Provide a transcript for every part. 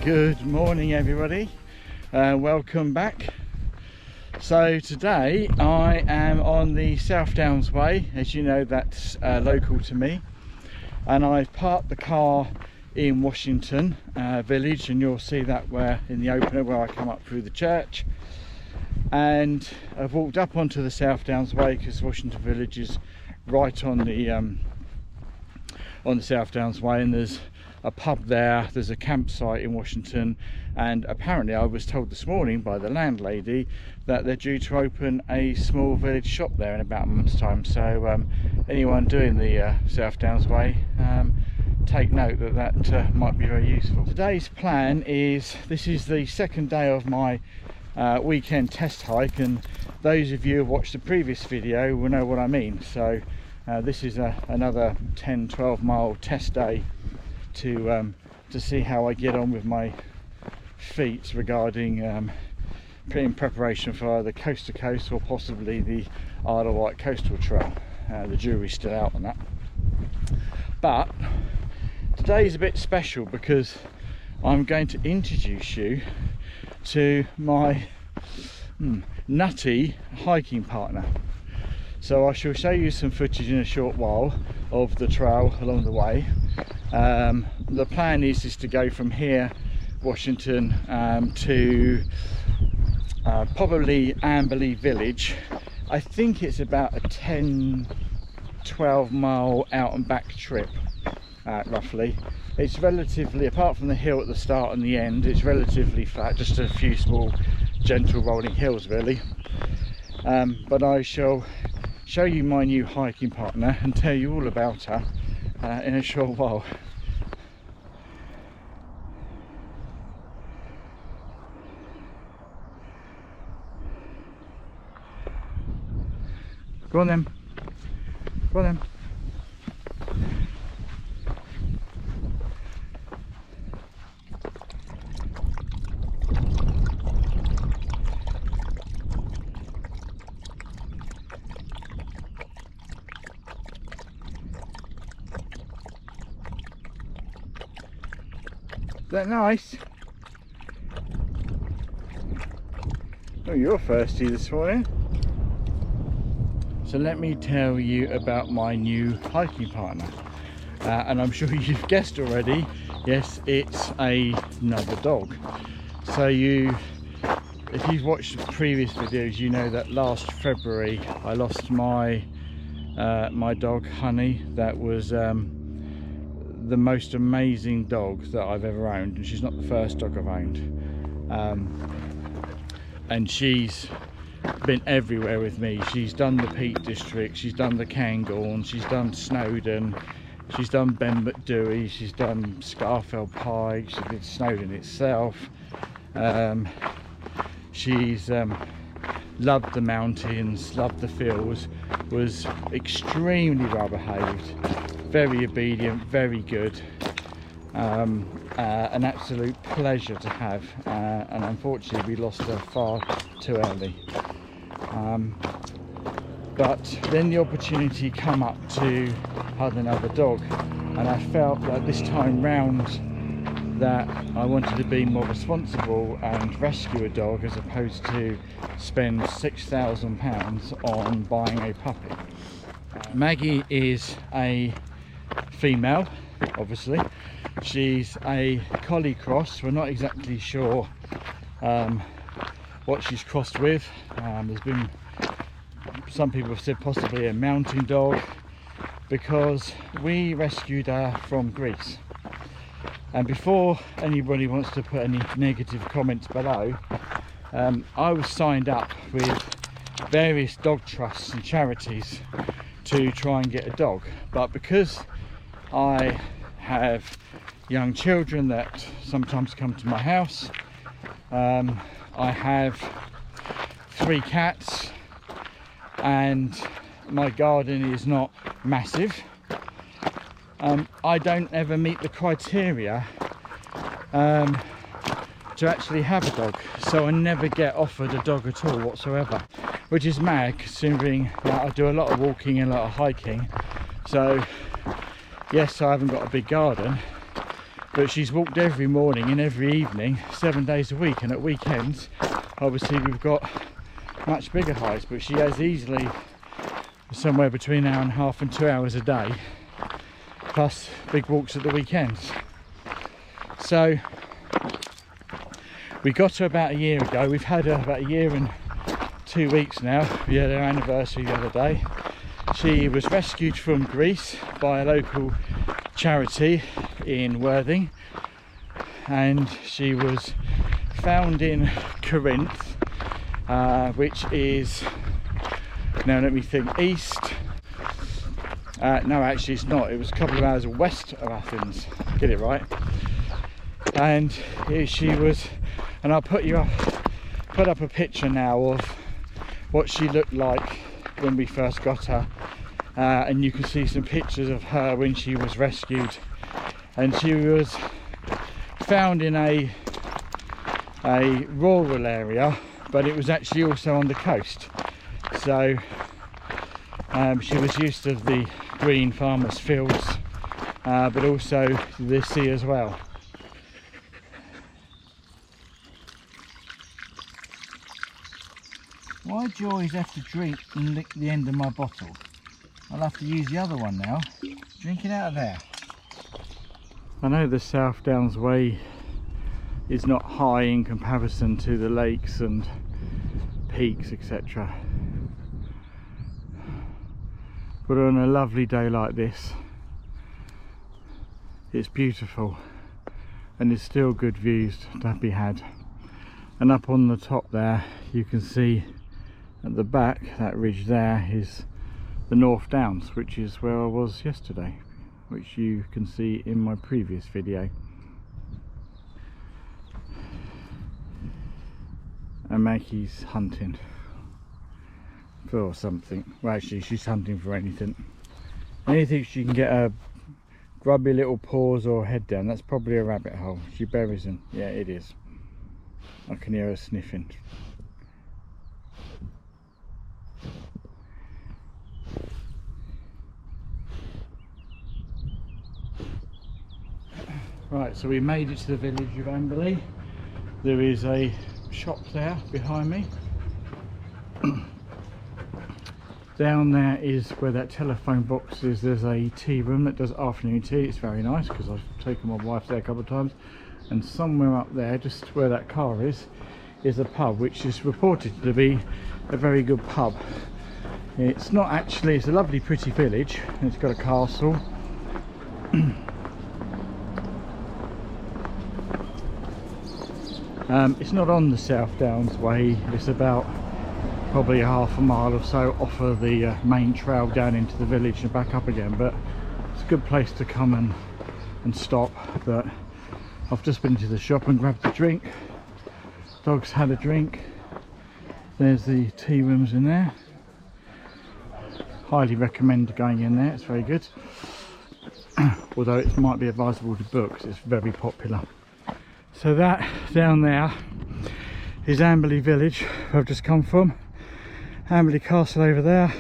Good morning everybody, welcome back. So today I am on the South Downs Way. As you know, that's local to me, and I've parked the car in Washington Village, and you'll see that where in the opener where I come up through the church, and I've walked up onto the South Downs Way because Washington Village is right on the South Downs Way, and there's a pub there's a campsite in Washington, and apparently I was told this morning by the landlady that they're due to open a small village shop there in about a month's time. So anyone doing the South Downs Way, take note that might be very useful. Today's plan is, this is the second day of my weekend test hike, and those of you who have watched the previous video will know what I mean. So this is another 10-12 mile test day to see how I get on with my feet regarding in preparation for either coast to coast or possibly the Isle of Wight Coastal trail. The jury's still out on that, but today's a bit special because I'm going to introduce you to my nutty hiking partner. So I shall show you some footage in a short while of the trail along the way. The plan is to go from here, Washington, to probably Amberley Village. I think it's about a 10-12 mile out and back trip, roughly. It's relatively, apart from the hill at the start and the end, it's relatively flat, just a few small gentle rolling hills really. But I shall show you my new hiking partner and tell you all about her in a short while. Go on then. Go on then. Is that nice? Oh, you're thirsty this morning. So let me tell you about my new hiking partner. And I'm sure you've guessed already, yes, it's another dog. So if you've watched previous videos, you know that last February I lost my dog Honey. That was the most amazing dog that I've ever owned, and she's not the first dog I've owned. And she's been everywhere with me. She's done the Peak District, she's done the Cairngorm, she's done Snowdon, she's done Ben McDewey, she's done Scarfell Pike, she did Snowdon itself. She's loved the mountains, loved the fields, was extremely well behaved, very obedient, very good, an absolute pleasure to have, and unfortunately we lost her far too early. But then the opportunity come up to have another dog, and I felt that this time round that I wanted to be more responsible and rescue a dog as opposed to spend £6,000 on buying a puppy. Maggie is a female, obviously. She's a collie cross. We're not exactly sure what she's crossed with. There's been, some people have said possibly a mountain dog, because we rescued her from Greece. And before anybody wants to put any negative comments below, I was signed up with various dog trusts and charities to try and get a dog, but because I have young children that sometimes come to my house, I have 3 cats, and my garden is not massive. I don't ever meet the criteria to actually have a dog, so I never get offered a dog at all whatsoever, which is mad considering that I do a lot of walking and a lot of hiking. So yes, I haven't got a big garden, but she's walked every morning and every evening 7 days a week, and at weekends obviously we've got much bigger hikes, but she has easily somewhere between an hour and a half and 2 hours a day, plus big walks at the weekends. So we got her about a year ago. We've had her about a year and 2 weeks now. We had her anniversary the other day. She was rescued from Greece by a local charity in Worthing, and she was found in Corinth, which is, now let me think, east, no actually it's not, it was a couple of hours west of Athens, get it right. And she was, and I'll put up a picture now of what she looked like when we first got her, and you can see some pictures of her when she was rescued. And she was found in a rural area, but it was actually also on the coast, so she was used to the green farmers' fields, but also the sea as well. Why do you always have to drink and lick the end of my bottle? I'll have to use the other one now. Drink it out of there. I know the South Downs Way is not high in comparison to the lakes and peaks, etc. But on a lovely day like this, it's beautiful, and there's still good views to be had. And up on the top there, you can see at the back, that ridge there is the North Downs, which is where I was yesterday, which you can see in my previous video. And Maggie's hunting for something. Well, actually she's hunting for anything she can get her grubby little paws or head down. That's probably a rabbit hole. She buries them. Yeah, it is. I can hear her sniffing. Right, so we made it to the village of Amberley. There is a shop there behind me. Down there is where that telephone box is. There's a tea room that does afternoon tea. It's very nice because I've taken my wife there a couple of times. And somewhere up there, just where that car is a pub, which is reported to be a very good pub. It's not actually, it's a lovely pretty village, and it's got a castle. It's not on the South Downs Way. It's about probably half a mile or so off of the main trail down into the village and back up again, but it's a good place to come and stop. But I've just been to the shop and grabbed a drink. Dog's had a drink. There's the tea rooms in there. Highly recommend going in there, it's very good. Although it might be advisable to book because it's very popular. So that down there is Amberley Village, where I've just come from. Amberley Castle over there,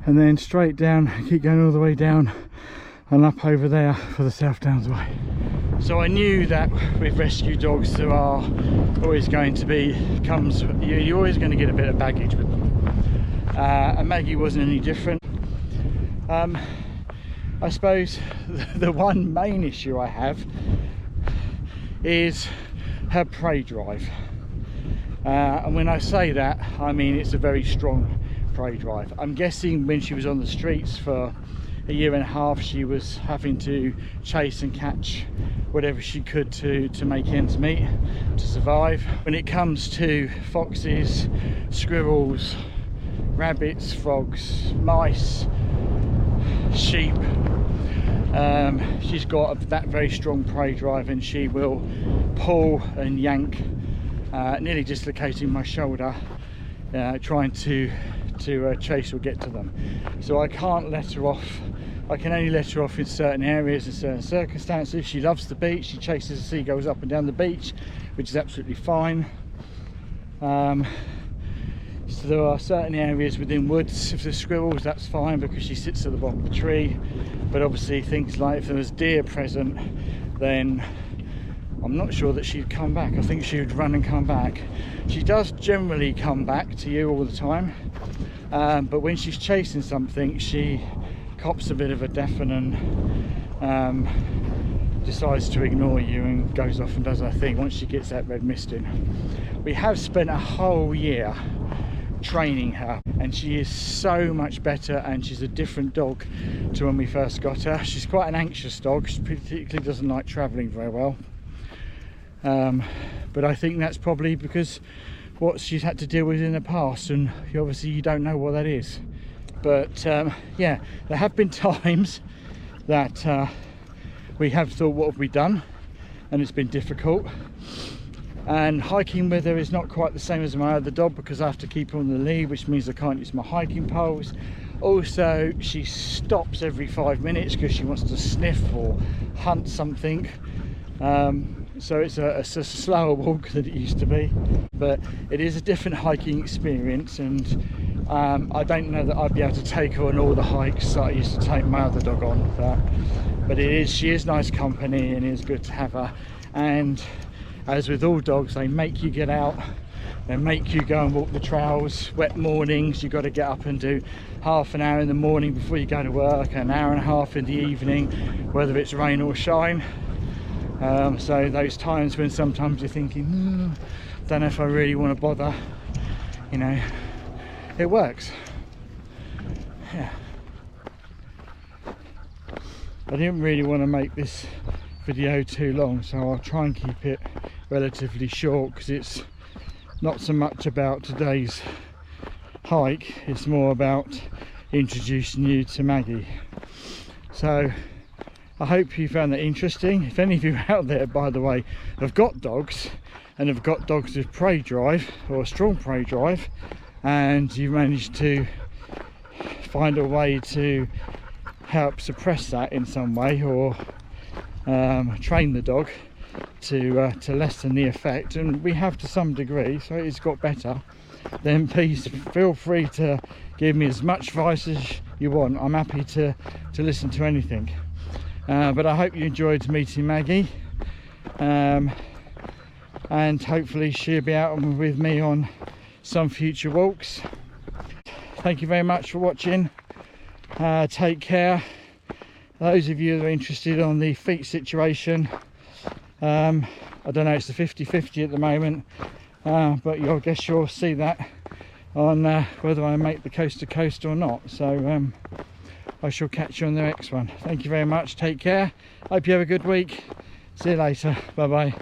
and then straight down, keep going all the way down and up over there for the South Downs Way. So I knew that with rescue dogs there are always going to be, you're always going to get a bit of baggage with them. And Maggie wasn't any different. I suppose the one main issue I have is her prey drive. And when I say that, I mean it's a very strong prey drive. I'm guessing when she was on the streets for a year and a half, she was having to chase and catch whatever she could to make ends meet, to survive. When it comes to foxes, squirrels, rabbits, frogs, mice, sheep, she's got that very strong prey drive, and she will pull and yank, nearly dislocating my shoulder, trying to chase or get to them. So I can't let her off. I can only let her off in certain areas and certain circumstances. She loves the beach. She chases the seagulls up and down the beach, which is absolutely fine. So there are certain areas within woods. If there's squirrels, that's fine because she sits at the bottom of the tree. But obviously things like if there was deer present, then I'm not sure that she'd come back. I think she would run and come back. She does generally come back to you all the time, but when she's chasing something, she cops a bit of a deafening, decides to ignore you and goes off and does her thing once she gets that red mist in. We have spent a whole year training her, and she is so much better, and she's a different dog to when we first got her. She's quite an anxious dog. She particularly doesn't like travelling very well, but I think that's probably because what she's had to deal with in the past, and obviously you don't know what that is. But yeah, there have been times that we have thought, what have we done, and it's been difficult. And hiking with her is not quite the same as my other dog, because I have to keep her on the lead, which means I can't use my hiking poles. Also, she stops every 5 minutes because she wants to sniff or hunt something. So it's a slower walk than it used to be, but it is a different hiking experience, and I don't know that I'd be able to take her on all the hikes that I used to take my other dog on, but she is nice company, and it is good to have her. And as with all dogs, they make you get out, they make you go and walk the trails. Wet mornings, you've got to get up and do half an hour in the morning before you go to work, an hour and a half in the evening, whether it's rain or shine. So those times when sometimes you're thinking, don't know if I really want to bother, you know, it works. Yeah. I didn't really want to make this video too long, so I'll try and keep it relatively short, because it's not so much about today's hike, it's more about introducing you to Maggie. So I hope you found that interesting. If any of you out there, by the way, have got dogs and have got dogs with prey drive or strong prey drive, and you managed to find a way to help suppress that in some way, or train the dog to lessen the effect, and we have to some degree, so it's got better, then please feel free to give me as much advice as you want. I'm happy to listen to anything. But I hope you enjoyed meeting Maggie, and hopefully she'll be out with me on some future walks. Thank you very much for watching. Take care. Those of you that are interested on the feet situation, I don't know, it's a 50-50 at the moment, but I guess you'll see that on whether I make the coast to coast or not. So I shall catch you on the next one. Thank you very much. Take care. Hope you have a good week. See you later. Bye bye.